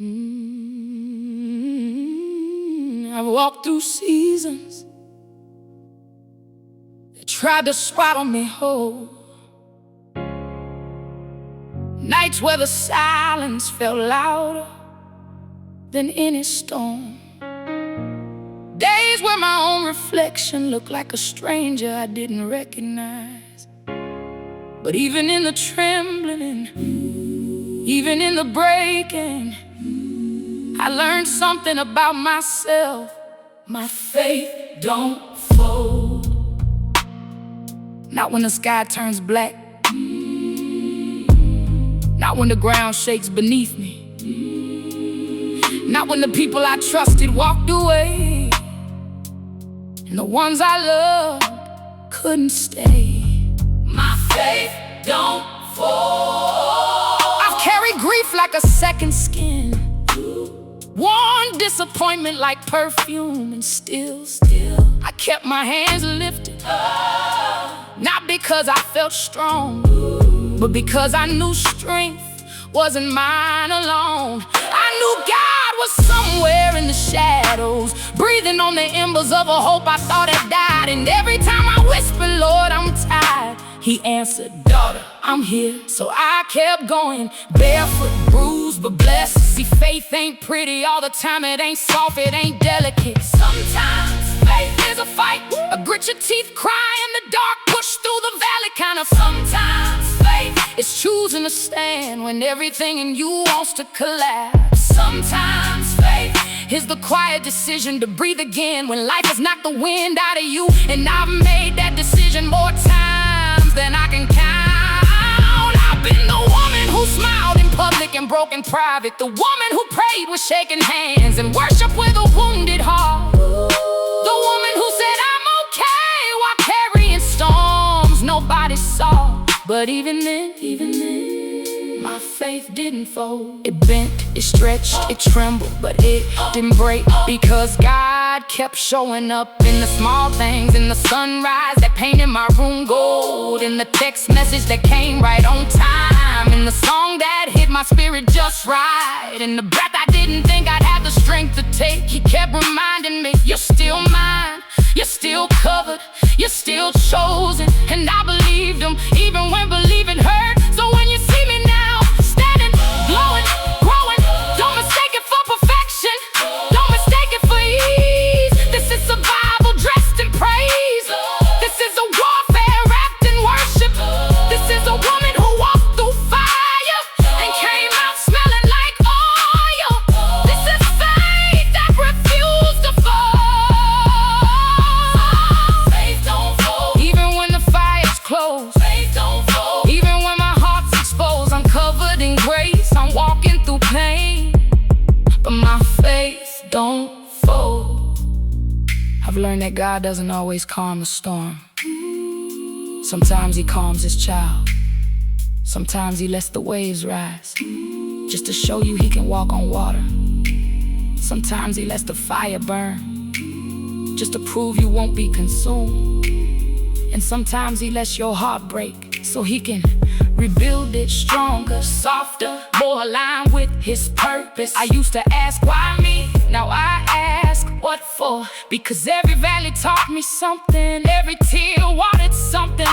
I've walked through seasons that tried to swallow me whole. Nights where the silence felt louder than any storm. Days where my own reflection looked like a stranger I didn't recognize. But even in the trembling, even in the breaking, I learned something about myself. My faith don't fold. Not when the sky turns black, not when the ground shakes beneath me, not when the people I trusted walked away, and the ones I loved couldn't stay. My faith don't fold. I've carried grief like a second skin, worn disappointment like perfume, and still I kept my hands lifted. Not because I felt strong, but because I knew strength wasn't mine alone. I knew God was somewhere in the shadows, breathing on the embers of a hope I thought had died. And every time I whispered, Lord, I'm tired, He answered, daughter, I'm here. So I kept going, barefoot, bruised, but blessed. See, faith ain't pretty all the time, it ain't soft, it ain't delicate. Sometimes faith is a fight, a grit your teeth, cry in the dark, push through the valley kind of. Sometimes faith is choosing to stand when everything in you wants to collapse. Sometimes faith is the quiet decision to breathe again when life has knocked the wind out of you. And I've made that decision more times than I can count. I've been the woman who smiled in public and broke in private, the woman who prayed with shaking hands and worshiped with a wounded heart, the woman who said I'm okay while carrying storms nobody saw. But even then, my faith didn't fold. It bent, it stretched, it trembled, but it didn't break, because God kept showing up in the small things, in the sunrise that painted my room gold, in the text message that came right on time, in the song that hit my spirit just right, in the breath I didn't think I'd have the strength to take. He kept reminding me, you're still mine, you're still covered, you're still chosen. And I believed Him even when believing hurt. So when you see me now, standing, glowing, growing, don't mistake it for perfection, don't mistake it for ease. This is survival dressed in praise. This is a warfare wrapped in worship. This is a woman who walked through fire and came out smelling like oil. This is faith that refused to fall. Faith don't fold. Even when the fire's close, faith don't fold. Even when my heart's exposed, I'm covered in grace, I'm walking through pain, but my faith don't fold. I've learned that God doesn't always calm the storm. Sometimes He calms His child. Sometimes He lets the waves rise, just to show you He can walk on water. Sometimes He lets the fire burn, just to prove you won't be consumed. And sometimes He lets your heart break, so He can rebuild it stronger, softer, more aligned with His purpose. I used to ask why me, now I ask what for. Because every valley taught me something, every tear watered something,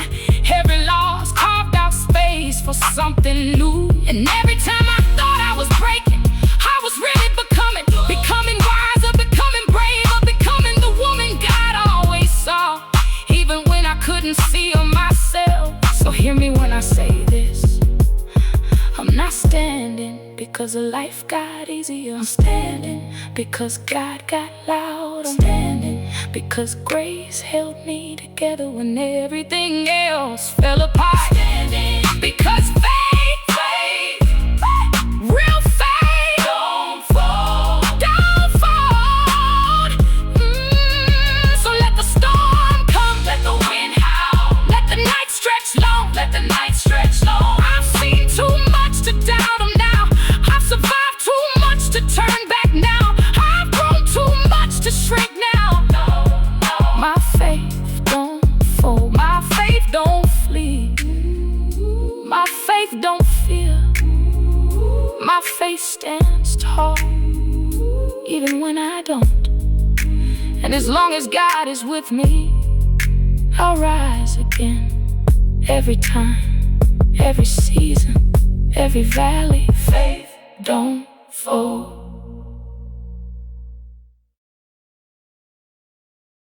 every loss carved out space for something new. And every time I thought I was breaking, I was really becoming wiser, becoming braver, becoming the woman God always saw, even when I couldn't see her myself. So hear me when I say this, I'm not standing because the life got easier. I'm standing because God got loud. I'm standing because grace held me together when everything else fell apart. Standing because real faith don't fold. So let the storm come, let the wind howl, let the night stretch long, let the night stretch long. I've seen too much to doubt Him now. I've survived too much to turn back now. I've grown too much to shrink now. My faith don't fold, my faith don't flee, my faith heart, even when I don't. And as long as God is with me, I'll rise again. Every time, every season, every valley, faith don't fold.